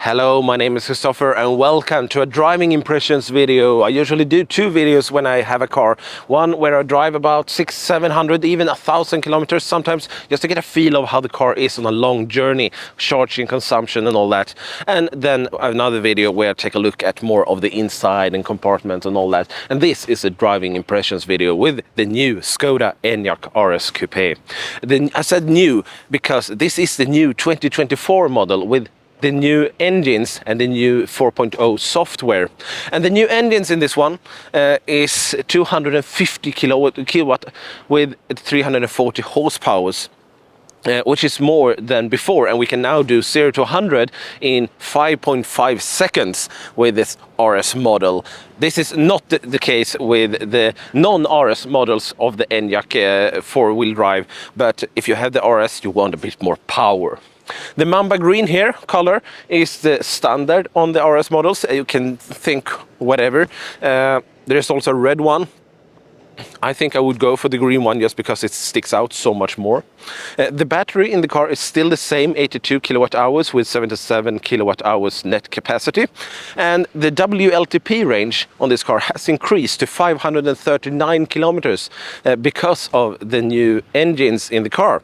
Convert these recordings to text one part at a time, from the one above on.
Hello, my name is Christopher and welcome to a driving impressions video. I usually do two videos when I have a car. One where I drive about 600-700, even 1,000 kilometers sometimes, just to get a feel of how the car is on a long journey, charging, consumption and all that. And then another video where I take a look at more of the inside and compartment and all that. And this is a driving impressions video with the new Skoda Enyaq RS Coupe. I said new because this is the new 2024 model with the new engines and the new 4.0 software. And the new engines in this one is 250 kilowatt with 340 horsepower. Which is more than before, and we can now do 0 to 100 in 5.5 seconds with this RS model. This is not the case with the non-RS models of the Enyaq four-wheel drive, but if you have the RS you want a bit more power. The Mamba green here color is the standard on the RS models. You can think whatever. There's also a red one. I think I would go for the green one just because it sticks out so much more. The battery in the car is still the same, 82 kilowatt hours with 77 kilowatt hours net capacity. And the WLTP range on this car has increased to 539 kilometers because of the new engines in the car.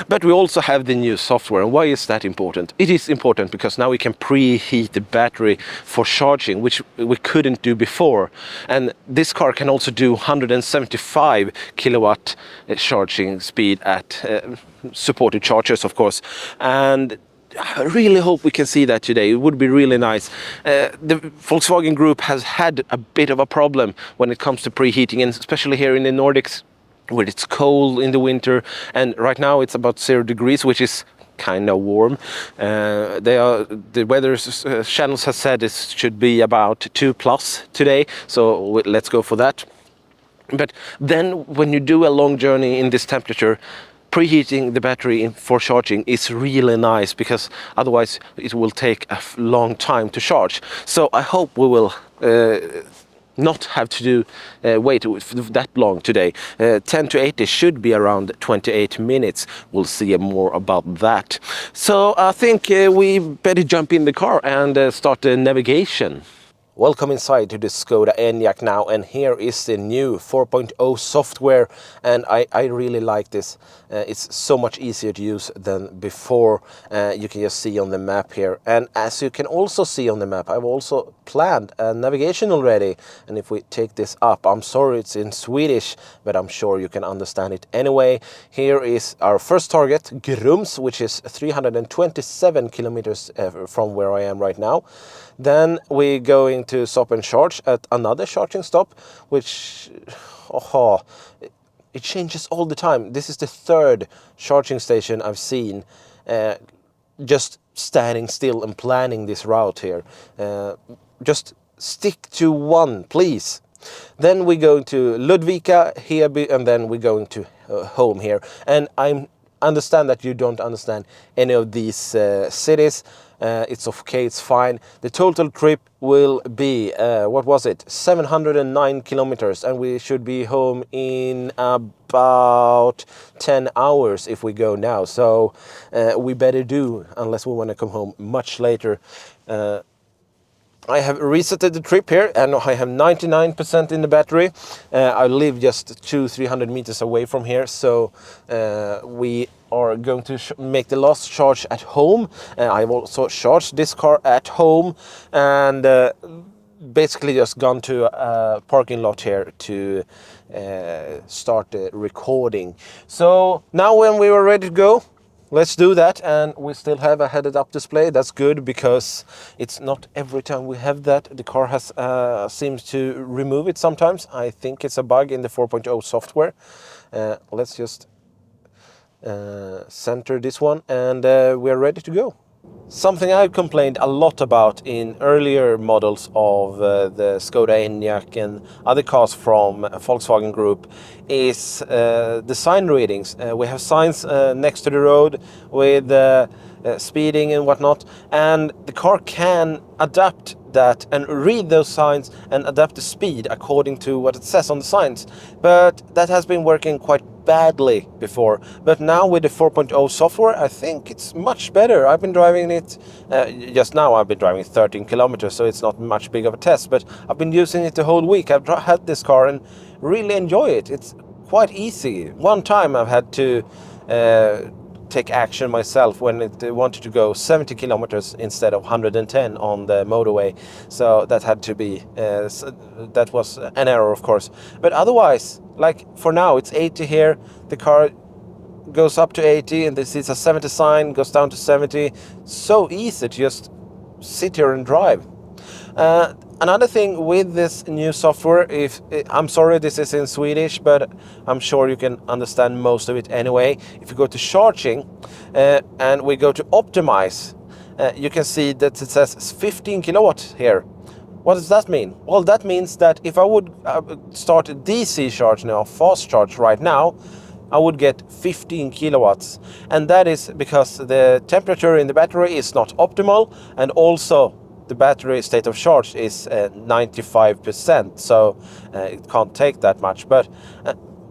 But we also have the new software. And why is that important? It is important because now we can preheat the battery for charging, which we couldn't do before. And this car can also do 175 kilowatt charging speed at supported chargers, of course. And I really hope we can see that today. It would be really nice. The Volkswagen Group has had a bit of a problem when it comes to preheating, and especially here in the Nordics where it's cold in the winter, and right now it's about 0 degrees, which is kind of warm. The weather channels have said it should be about 2+ today, so let's go for that. But then when you do a long journey in this temperature, preheating the battery for charging is really nice, because otherwise it will take a long time to charge. So I hope we will not have to wait that long today. 10 to 80 should be around 28 minutes. We'll see more about that. So I think we better jump in the car and start the navigation. Welcome inside to the Skoda Enyaq now, and here is the new 4.0 software, and I really like this. It's so much easier to use than before. You can just see on the map here, and as you can also see on the map, I've also planned a navigation already. And if we take this up, I'm sorry it's in Swedish, but I'm sure you can understand it anyway. Here is our first target, Grums, which is 327 kilometers from where I am right now. Then we're going to stop and charge at another charging stop, which it changes all the time. This is the third charging station I've seen just standing still and planning this route here. Just stick to one, please. Then we're going to Ludvika, Heby, and then we're going to home here. And I understand that you don't understand any of these cities. It's okay, it's fine. The total trip will be, what was it? 709 kilometers, and we should be home in about 10 hours if we go now. So we better do, unless we want to come home much later. I have resetted the trip here, and I have 99% in the battery. I live just 200-300 meters away from here, so we are going to make the last charge at home. I've also charged this car at home, and basically just gone to a parking lot here to start the recording. So now when we were ready to go, let's do that. And we still have a headed-up display. That's good, because it's not every time we have that. The car has seems to remove it sometimes. I think it's a bug in the 4.0 software. Let's just center this one, and we're ready to go. Something I've complained a lot about in earlier models of the Skoda Enyaq and other cars from Volkswagen Group is the sign readings. We have signs next to the road with speeding and whatnot, and the car can adapt that and read those signs and adapt the speed according to what it says on the signs. But that has been working quite badly before. But now with the 4.0 software, I think it's much better. I've been driving it, just now I've been driving 13 kilometers, so it's not much big of a test, but I've been using it the whole week. I've had this car and really enjoy it. It's quite easy. One time I've had to take action myself when it wanted to go 70 kilometers instead of 110 on the motorway. So that had to be, that was an error, of course. But otherwise, like for now, it's 80 here. The car goes up to 80 and this is a 70 sign, goes down to 70. So easy to just sit here and drive. Another thing with this new software, I'm sorry this is in Swedish, but I'm sure you can understand most of it anyway. If you go to charging and we go to optimize, you can see that it says 15 kilowatt here. What does that mean? Well, that means that if I would start a DC charge now, fast charge right now, I would get 15 kilowatts. And that is because the temperature in the battery is not optimal, and also the battery state of charge is 95%, so it can't take that much. But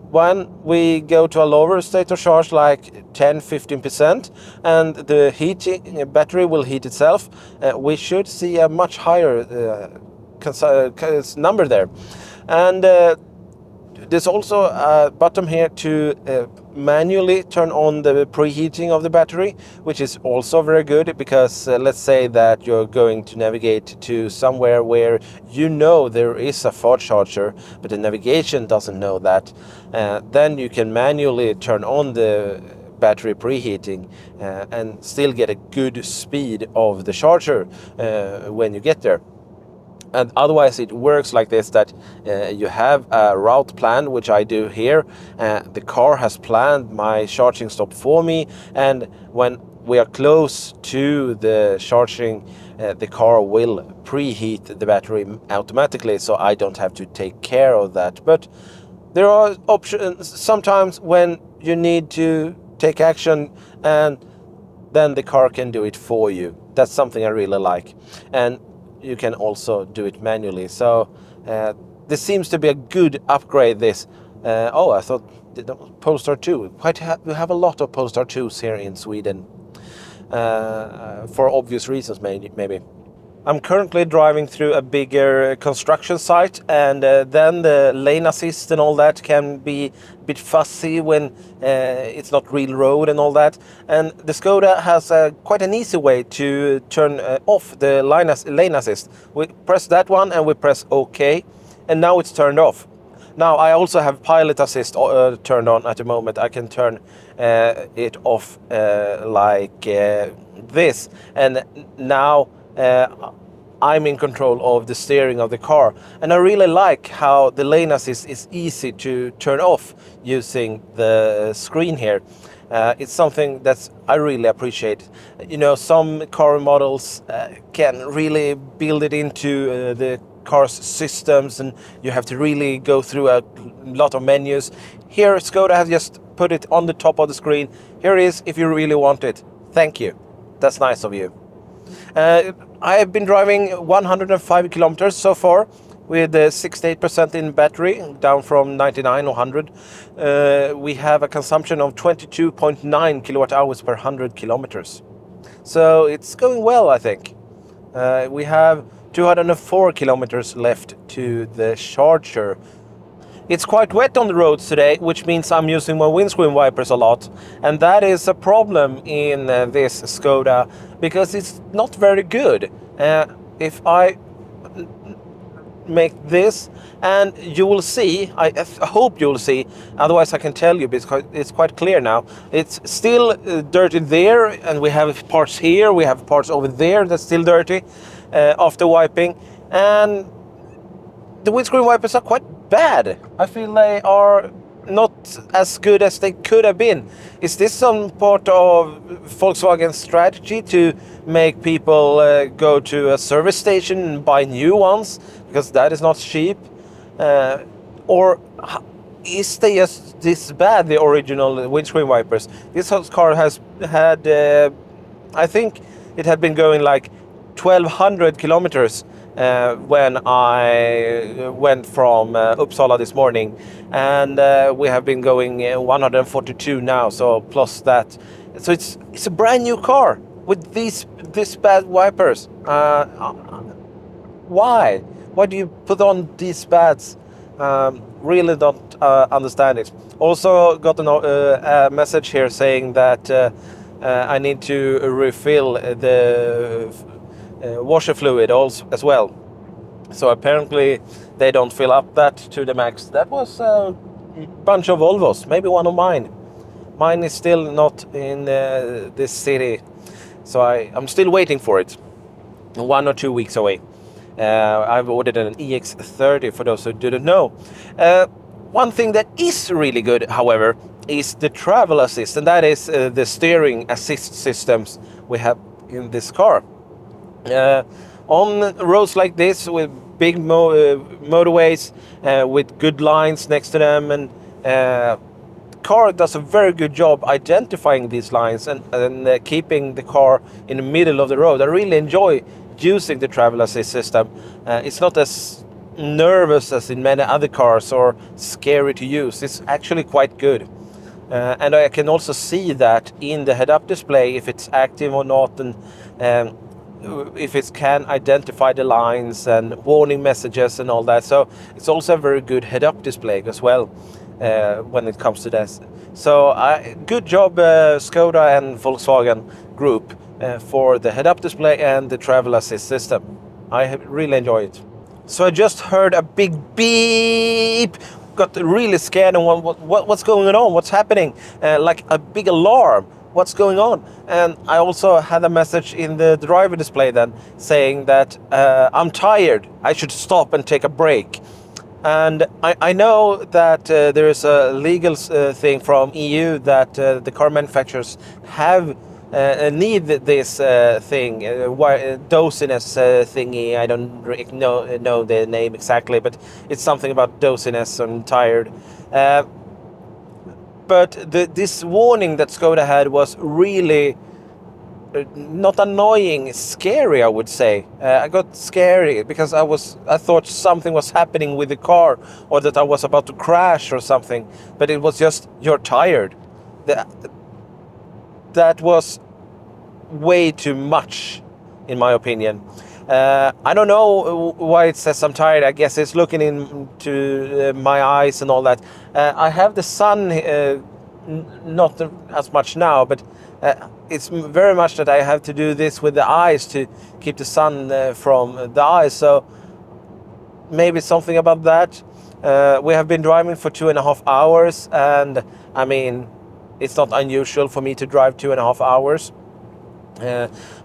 when we go to a lower state of charge, like 10-15%, and the heating battery will heat itself, we should see a much higher number there. And there's also a button here to manually turn on the preheating of the battery, which is also very good, because let's say that you're going to navigate to somewhere where you know there is a fast charger, but the navigation doesn't know that. Then you can manually turn on the battery preheating and still get a good speed of the charger when you get there. And otherwise it works like this, that you have a route plan, which I do here. The car has planned my charging stop for me, and when we are close to the charging, the car will preheat the battery automatically, so I don't have to take care of that. But there are options sometimes when you need to take action, and then the car can do it for you. That's something I really like. And you can also do it manually. So this seems to be a good upgrade, this. Oh, I thought Polestar 2. We have a lot of Polestar 2s here in Sweden. For obvious reasons, maybe. I'm currently driving through a bigger construction site, and then the lane assist and all that can be a bit fussy when it's not real road and all that. And the Skoda has quite an easy way to turn off the lane assist. We press that one and we press OK, and now it's turned off. Now I also have pilot assist turned on at the moment. I can turn it off like this, and now I'm in control of the steering of the car. And I really like how the lane assist is easy to turn off using the screen here. It's something that I really appreciate. You know, some car models can really build it into the car's systems, and you have to really go through a lot of menus. Here Skoda has just put it on the top of the screen. Here it is if you really want it. Thank you. That's nice of you. I have been driving 105 kilometers so far with 68% in battery, down from 99 or 100. We have a consumption of 22.9 kilowatt hours per 100 kilometers. So it's going well, I think. We have 204 kilometers left to the charger. It's quite wet on the roads today, which means I'm using my windscreen wipers a lot. And that is a problem in this Skoda, because it's not very good. If I make this, and you will see, I hope you will see, otherwise I can tell you because it's quite clear now. It's still dirty there, and we have parts here, we have parts over there that's still dirty after wiping. And the windscreen wipers are quite bad. I feel they are not as good as they could have been. Is this some part of Volkswagen's strategy to make people go to a service station and buy new ones, because that is not cheap? Or is they just this bad, the original windscreen wipers? This car has had, I think it had been going like 1200 kilometers, when I went from Uppsala this morning, and we have been going 142 now, so plus that. So it's a brand new car with this bad wipers. Why? Why do you put on these pads? Really don't understand it. Also got a message here saying that I need to refill the washer fluid also as well. So apparently they don't fill up that to the max. That was a bunch of Volvos, maybe one of mine. Mine is still not in this city, so I'm still waiting for it. 1 or 2 weeks away. I've ordered an EX30 for those who didn't know. One thing that is really good, however, is the travel assist, and that is the steering assist systems we have in this car. On roads like this with big motorways with good lines next to them, and car does a very good job identifying these lines and keeping the car in the middle of the road. I really enjoy using the travel assist system. It's not as nervous as in many other cars or scary to use. It's actually quite good. And I can also see that in the head-up display if it's active or not, and if it can identify the lines and warning messages and all that. So it's also a very good head-up display as well when it comes to this. So good job Skoda and Volkswagen Group for the head-up display and the travel assist system. I really enjoy it. So I just heard a big beep, got really scared, and what's going on, what's happening, like a big alarm, what's going on. And I also had a message in the driver display then saying that I'm tired, I should stop and take a break. And I know that there is a legal thing from EU that the car manufacturers have need this thing, doziness thingy. I don't know the name exactly, but it's something about doziness. I'm tired. But this warning that Skoda had was really not annoying, scary, I would say. I got scary because I thought something was happening with the car, or that I was about to crash or something. But it was just, you're tired. That was way too much, in my opinion. I don't know why it says I'm tired. I guess it's looking into my eyes and all that. I have the sun, not as much now, but it's very much that I have to do this with the eyes to keep the sun from the eyes. So maybe something about that. We have been driving for 2.5 hours, and I mean, it's not unusual for me to drive 2.5 hours.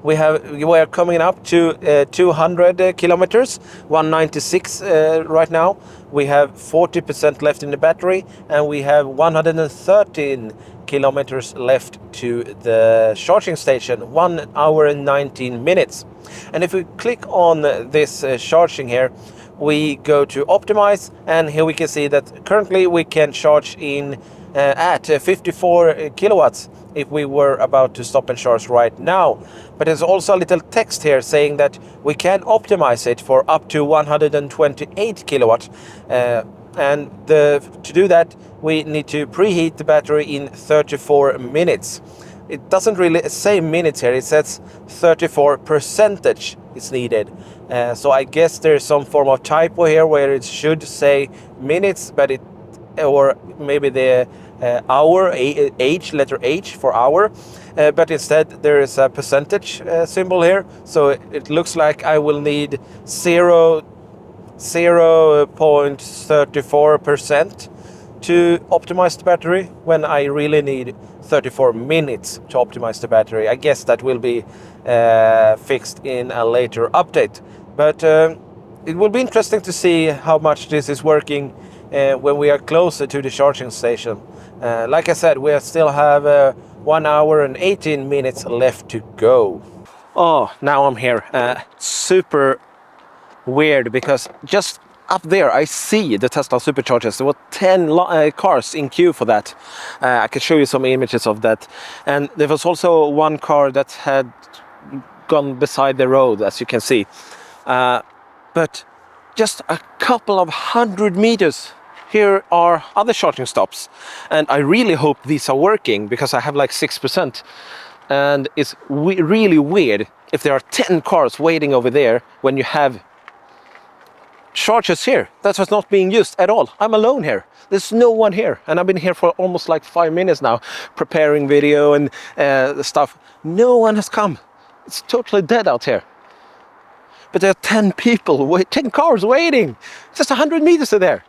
We are coming up to 200 kilometers, 196 right now. We have 40% left in the battery, and we have 113 kilometers left to the charging station, 1 hour and 19 minutes. And if we click on this charging here, we go to optimize, and here we can see that currently we can charge in at 54 kilowatts if we were about to stop and charge right now. But there's also a little text here saying that we can optimize it for up to 128 kilowatts. And to do that, we need to preheat the battery in 34 minutes. It doesn't really say minutes here, it says 34% is needed. So I guess there's some form of typo here where it should say minutes, but or maybe the hour, letter H for hour, but instead there is a percentage symbol here. So it looks like I will need 0.34% to optimize the battery, when I really need 34 minutes to optimize the battery. I guess that will be fixed in a later update, but it will be interesting to see how much this is working when we are closer to the charging station. Like I said, we still have 1 hour and 18 minutes left to go. Oh, now I'm here. Super weird, because just up there I see the Tesla superchargers. There were 10 cars in queue for that. I can show you some images of that. And there was also one car that had gone beside the road, as you can see. But just a couple of 100 meters, here are other charging stops. And I really hope these are working, because I have like 6%. And it's really weird if there are 10 cars waiting over there when you have chargers here. That was not being used at all. I'm alone here. There's no one here. And I've been here for almost like 5 minutes now, preparing video and stuff. No one has come. It's totally dead out here. But there are 10 people, 10 cars waiting. Just 100 meters to there.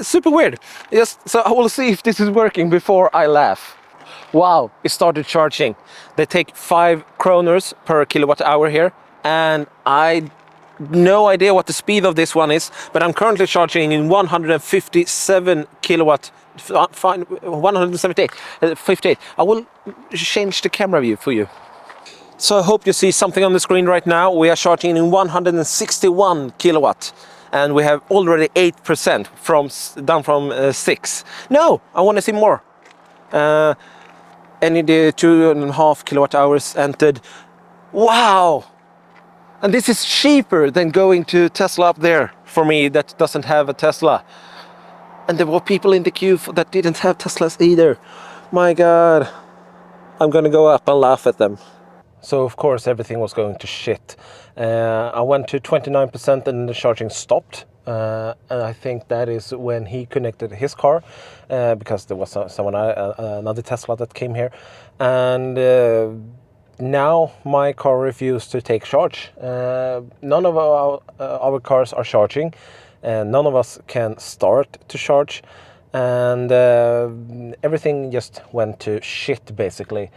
Super weird. Yes, so I will see if this is working before I laugh. Wow, it started charging. They take 5 kronor per kilowatt hour here. And I no idea what the speed of this one is, but I'm currently charging in 157 kilowatt, 178, 58. I will change the camera view for you. So I hope you see something on the screen right now. We are charging in 161 kilowatt, and we have already 8% down from 6. No, I want to see more. And the 2.5 kilowatt hours entered. Wow! And this is cheaper than going to Tesla up there for me that doesn't have a Tesla. And there were people in the queue that didn't have Teslas either. My God, I'm gonna go up and laugh at them. So of course everything was going to shit. I went to 29% and the charging stopped. And I think that is when he connected his car, because there was another Tesla that came here. And now my car refused to take charge. None of our cars are charging, and none of us can start to charge, and everything just went to shit basically.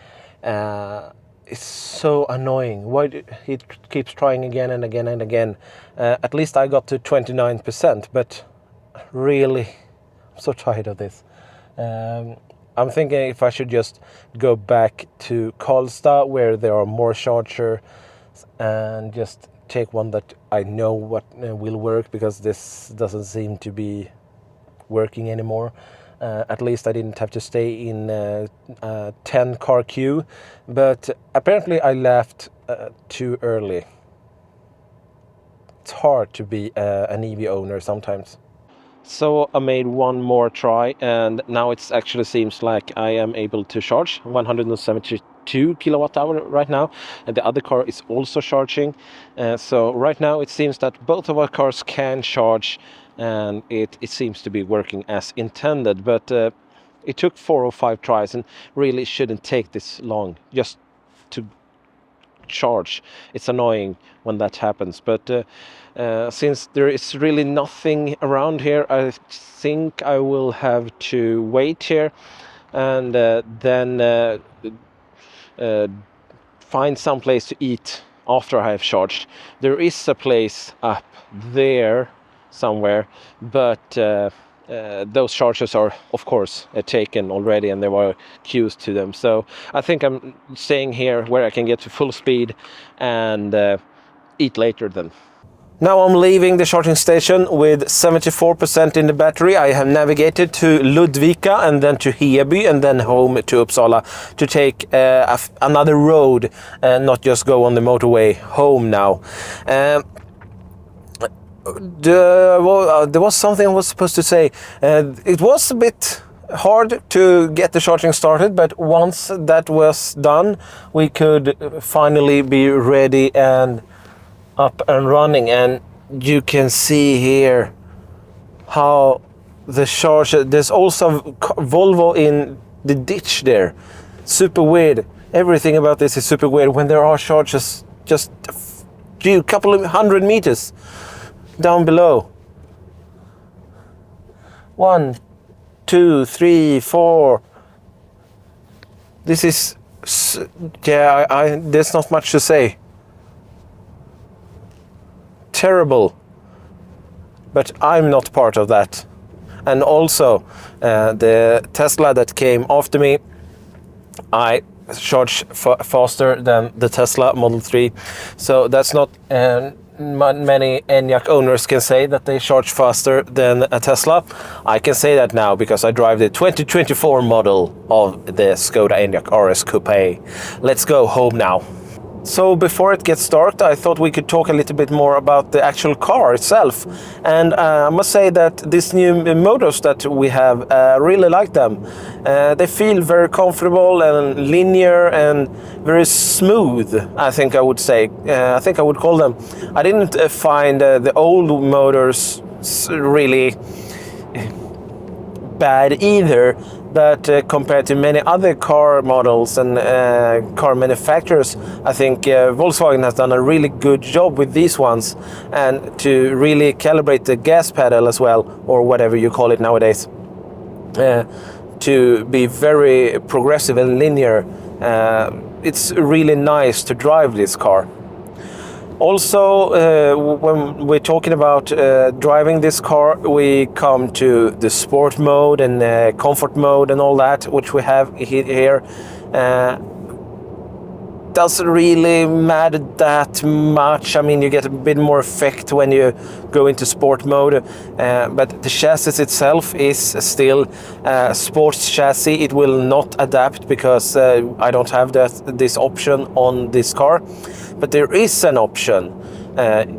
It's so annoying. Why he keeps trying again and again and again. At least I got to 29%, but really, I'm so tired of this. I'm thinking if I should just go back to Karlstad where there are more chargers and just take one that I know what will work, because this doesn't seem to be working anymore. At least I didn't have to stay in a 10 car queue, but apparently I left too early. It's hard to be an EV owner sometimes. So I made one more try, and now it actually seems like I am able to charge 172 kilowatt hour right now, and the other car is also charging. So right now it seems that both of our cars can charge, and it seems to be working as intended. But it took 4 or 5 tries, and really shouldn't take this long just to charge. It's annoying when that happens, but since there is really nothing around here, I think I will have to wait here and then find some place to eat after I have charged. There is a place up there somewhere, but those chargers are of course taken already, and there were queues to them. So I think I'm staying here where I can get to full speed and eat later then. Now I'm leaving the charging station with 74% in the battery. I have navigated to Ludvika and then to Heby and then home to Uppsala to take another road and not just go on the motorway home now. There was something I was supposed to say. It was a bit hard to get the charging started, but once that was done, we could finally be ready and up and running. And you can see here how the charger, there's also Volvo in the ditch there. Super weird. Everything about this is super weird when there are chargers just a couple of 100 meters down below. 1, 2, 3, 4. This is, yeah, there's not much to say. Terrible, but I'm not part of that. And also the Tesla that came after me, I charge faster than the Tesla Model 3, so that's not many Enyaq owners can say that they charge faster than a Tesla. I can say that now because I drive the 2024 model of the Skoda Enyaq RS Coupe. Let's go home now. So before it gets dark, I thought we could talk a little bit more about the actual car itself. And I must say that these new motors that we have, really like them. They feel very comfortable and linear and very smooth, I think I would say. I think I would call them. I didn't find the old motors really bad either. But compared to many other car models and car manufacturers, I think Volkswagen has done a really good job with these ones, and to really calibrate the gas pedal as well, or whatever you call it nowadays, to be very progressive and linear. It's really nice to drive this car. Also, when we're talking about driving this car, we come to the sport mode and comfort mode and all that, which we have here. Doesn't really matter that much. I mean, you get a bit more effect when you go into sport mode, but the chassis itself is still sports chassis. It will not adapt because I don't have this option on this car. But there is an option,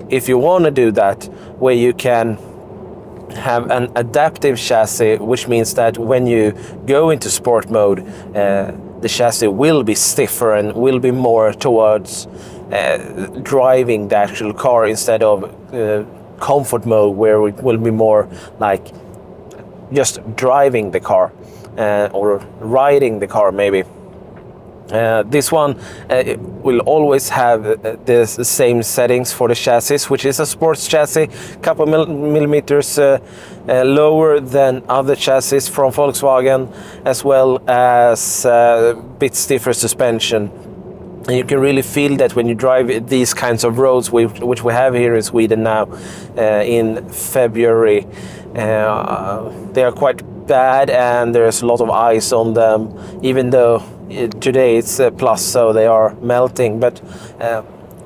if you want to do that, where you can have an adaptive chassis, which means that when you go into sport mode, the chassis will be stiffer and will be more towards driving the actual car instead of comfort mode, where it will be more like just driving the car or riding the car maybe. This one will always have the same settings for the chassis, which is a sports chassis, couple millimeters lower than other chassis from Volkswagen, as well as a bit stiffer suspension. And you can really feel that when you drive these kinds of roads, which we have here in Sweden now in February. They are quite bad and there's a lot of ice on them, even though today it's plus, so they are melting. But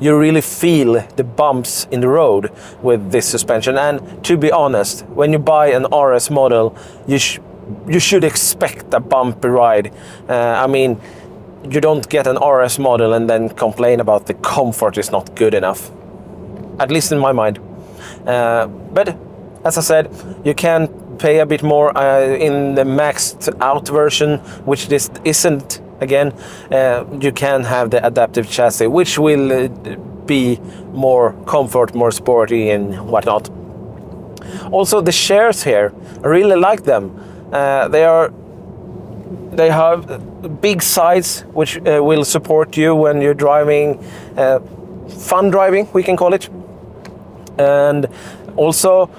you really feel the bumps in the road with this suspension. And to be honest, when you buy an RS model, you should expect a bumpy ride. I mean, you don't get an RS model and then complain about the comfort is not good enough, at least in my mind. But as I said, you can pay a bit more in the maxed out version, which this isn't. Again, you can have the adaptive chassis, which will be more comfort, more sporty and whatnot. Also, the shares here, I really like them. They have big sides, which will support you when you're driving, fun driving, we can call it. And also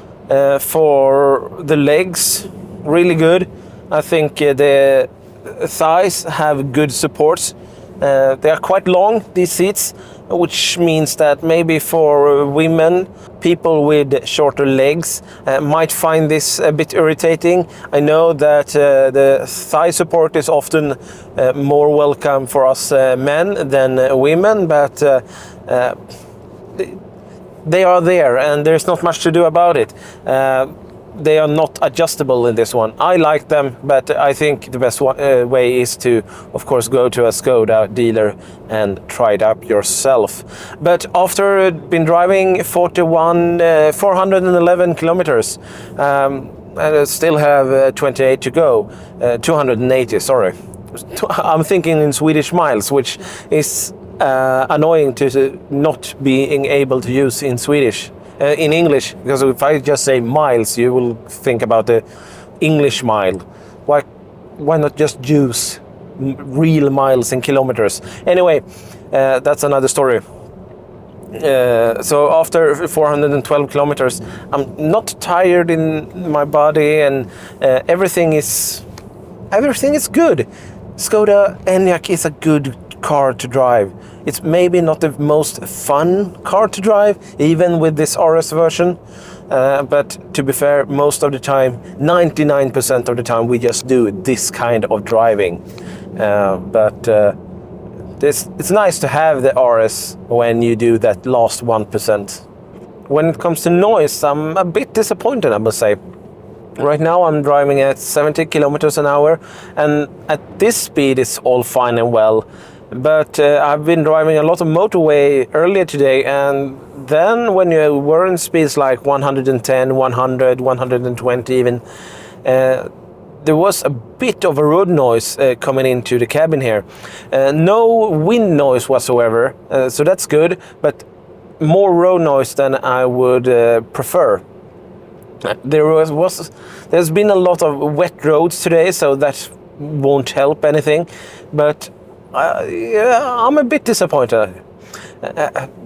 for the legs, really good. I think the thighs have good supports. They are quite long, these seats, which means that maybe for women, people with shorter legs might find this a bit irritating. I know that the thigh support is often more welcome for us men than women, but they are there and there's not much to do about it. They are not adjustable in this one. I like them, but I think the best way is to, of course, go to a Skoda dealer and try it out yourself. But after been driving 411 kilometers, I still have 28 to go, 280, sorry. I'm thinking in Swedish miles, which is annoying to not being able to use in Swedish. In English, because if I just say miles, you will think about the English mile. Why not just use real miles in kilometers? Anyway, that's another story. So after 412 kilometers, I'm not tired in my body, and everything is good. Skoda Enyaq is a good car to drive. It's maybe not the most fun car to drive, even with this RS version. But to be fair, most of the time, 99% of the time, we just do this kind of driving. It's nice to have the RS when you do that last 1%. When it comes to noise, I'm a bit disappointed, I must say. Right now I'm driving at 70 kilometers an hour, and at this speed it's all fine and well. But I've been driving a lot of motorway earlier today, and then when you were in speeds like 110, 100, 120 even, there was a bit of a road noise coming into the cabin here. No wind noise whatsoever, so that's good, but more road noise than I would prefer. There's been a lot of wet roads today, so that won't help anything, but yeah, I'm a bit disappointed.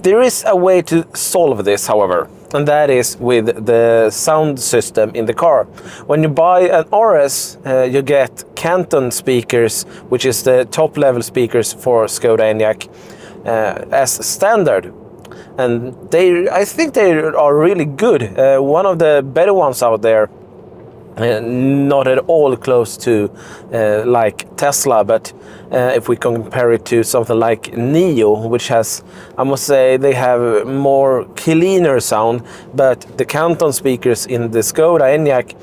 There is a way to solve this, however, and that is with the sound system in the car. When you buy an RS, you get Canton speakers, which is the top level speakers for Skoda Enyaq, as standard. And I think they are really good. One of the better ones out there. Not at all close to like Tesla, but if we compare it to something like Neo, which has, I must say, they have more cleaner sound, but the Canton speakers in the Skoda Enyaq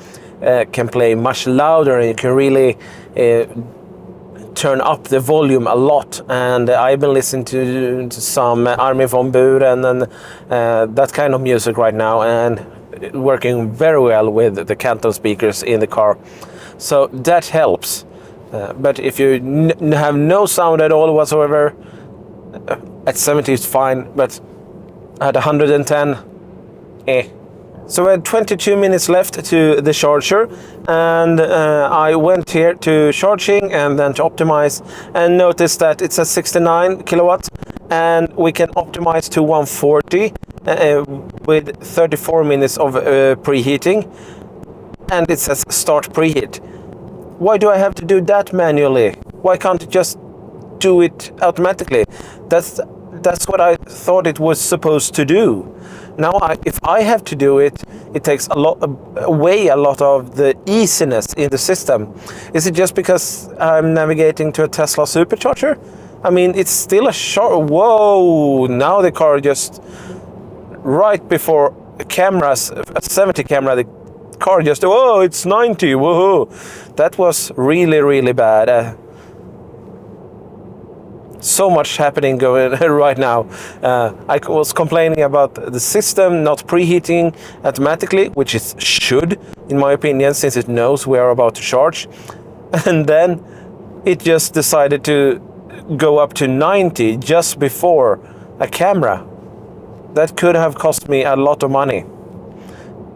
can play much louder, and you can really turn up the volume a lot. And I've been listening to some Armin von Buuren and that kind of music right now, and working very well with the Canton speakers in the car, so that helps. But if you have no sound at all whatsoever, at 70 is fine, but at 110, So we had 22 minutes left to the charger, and I went here to charging and then to optimize, and noticed that it says 69 kilowatts, and we can optimize to 140 with 34 minutes of preheating, and it says start preheat. Why do I have to do that manually? Why can't it just do it automatically? That's what I thought it was supposed to do. Now, if I have to do it, it takes away a lot of the easiness in the system. Is it just because I'm navigating to a Tesla supercharger? I mean, it's still a short. Whoa! Now the car just right before cameras, a 70 camera, the car just, oh, it's 90. Woohoo! That was really bad. So much happening going right now. I was complaining about the system not preheating automatically, which it should, in my opinion, since it knows we are about to charge. And then it just decided to go up to 90 just before a camera. That could have cost me a lot of money.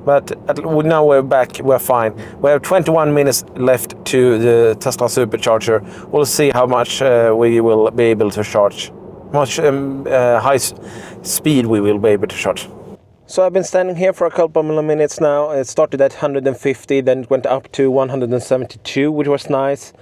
But now we're back, we're fine. We have 21 minutes left to the Tesla supercharger. We'll see how much we will be able to charge. How much high speed we will be able to charge. So I've been standing here for a couple of minutes now. It started at 150, then it went up to 172, which was nice.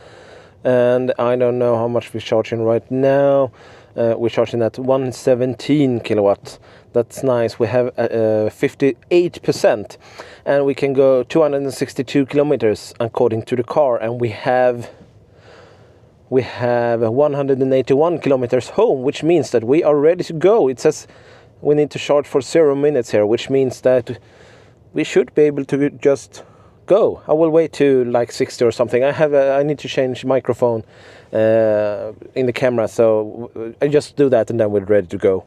And I don't know how much we're charging right now. We're charging at 117 kilowatts. That's nice. We have 58%, and we can go 262 kilometers according to the car, and we have 181 kilometers home, which means that we are ready to go. It says we need to charge for 0 minutes here, which means that we should be able to just go. I will wait to like 60 or something. I need to change microphone in the camera, so I just do that and then we're ready to go.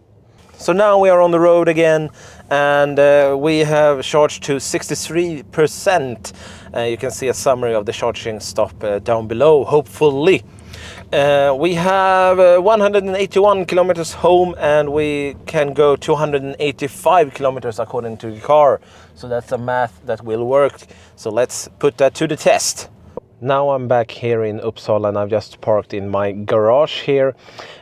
So now we are on the road again, and we have charged to 63%. You can see a summary of the charging stop down below, hopefully. We have 181 kilometers home, and we can go 285 kilometers according to the car. So that's a math that will work. So let's put that to the test. Now I'm back here in Uppsala, and I've just parked in my garage here.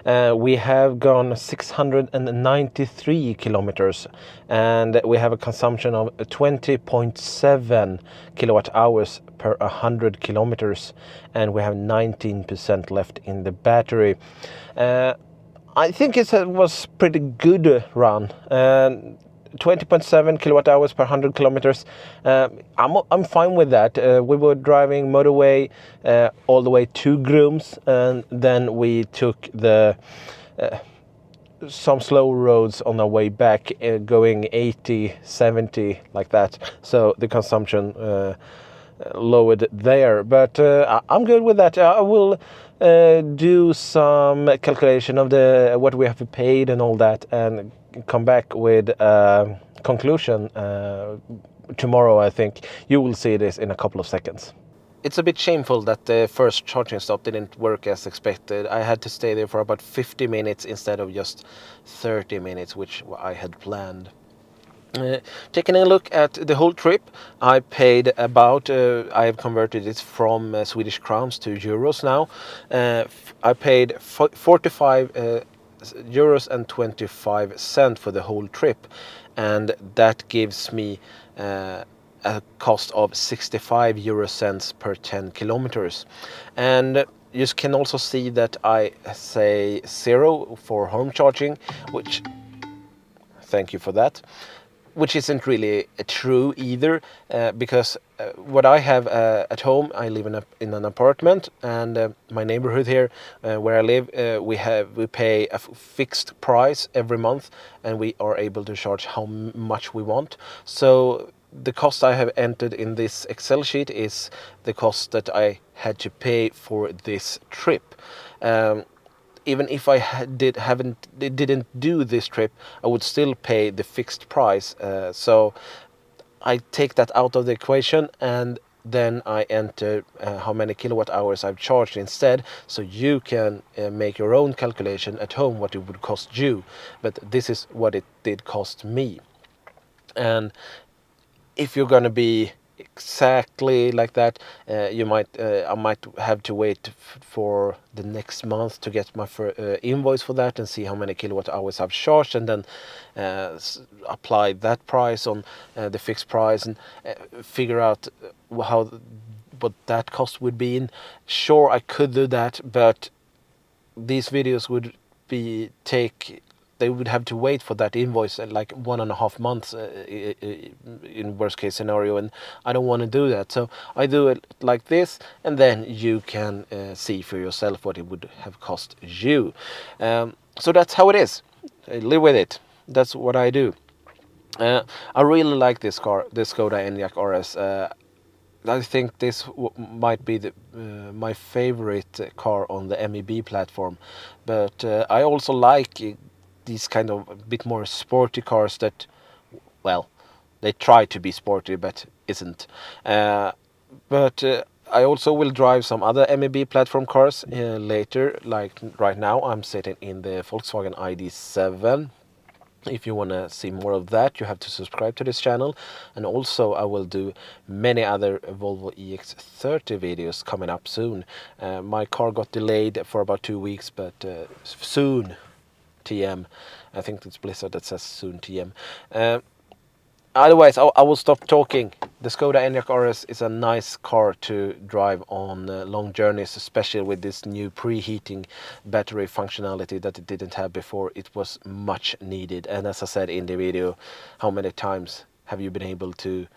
We have gone 693 kilometers, and we have a consumption of 20.7 kilowatt hours per 100 kilometers, and we have 19% left in the battery. I think it was pretty good run. 20.7 kilowatt hours per 100 kilometers. I'm fine with that. We were driving motorway all the way to Grums, and then we took the some slow roads on our way back, going 80, 70 like that. So the consumption lowered there, but I'm good with that. I will do some calculation of the what we have paid and all that, and come back with a conclusion tomorrow. I think you will see this in a couple of seconds. It's a bit shameful that the first charging stop didn't work as expected. I had to stay there for about 50 minutes instead of just 30 minutes, which I had planned. Taking a look at the whole trip, I paid about, I have converted it from Swedish crowns to euros now. I paid 45 euros and 25 cents for the whole trip, and that gives me a cost of 65 euro cents per 10 kilometers. And you can also see that I say 0 for home charging, which, thank you for that, which isn't really true either, because what I have at home, I live in an apartment, and my neighborhood here where I live, we pay a fixed price every month, and we are able to charge how much we want. So the cost I have entered in this Excel sheet is the cost that I had to pay for this trip. Even if I didn't do this trip, I would still pay the fixed price. So I take that out of the equation, and then I enter how many kilowatt hours I've charged instead, so you can make your own calculation at home what it would cost you. But this is what it did cost me. And if you're going to be exactly like that, I might have to wait for the next month to get my invoice for that and see how many kilowatt hours I've charged, and then apply that price on the fixed price, and figure out what that cost would be. And sure, I could do that, but these videos would they would have to wait for that invoice like 1.5 months in worst case scenario, and I don't want to do that. So I do it like this, and then you can see for yourself what it would have cost you. So that's how it is. Live with it. That's what I do. I really like this car, the Skoda Enyaq RS. I think this might be my favorite car on the MEB platform, but I also like these kind of a bit more sporty cars that, well, they try to be sporty but isn't. But I also will drive some other MEB platform cars later. Like right now I'm sitting in the Volkswagen ID.7. If you want to see more of that, you have to subscribe to this channel. And also I will do many other Volvo EX30 videos coming up soon. My car got delayed for about 2 weeks, but soon TM. I think it's Blizzard that says soon TM. Otherwise, I will stop talking. The Skoda Enyaq RS is a nice car to drive on long journeys, especially with this new preheating battery functionality that it didn't have before. It was much needed. And as I said in the video, how many times have you been able to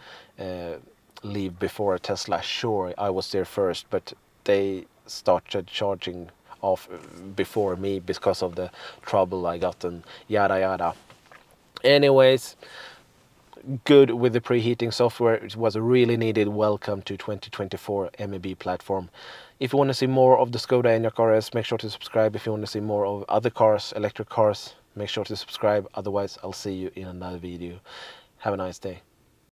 leave before a Tesla? Sure, I was there first, but they started charging off before me because of the trouble I got and yada yada. Anyways, good with the preheating software. It was a really needed welcome to 2024 MEB platform. If you want to see more of the Skoda Enyaq RS, make sure to subscribe. If you want to see more of other cars, electric cars, make sure to subscribe. Otherwise, I'll see you in another video. Have a nice day.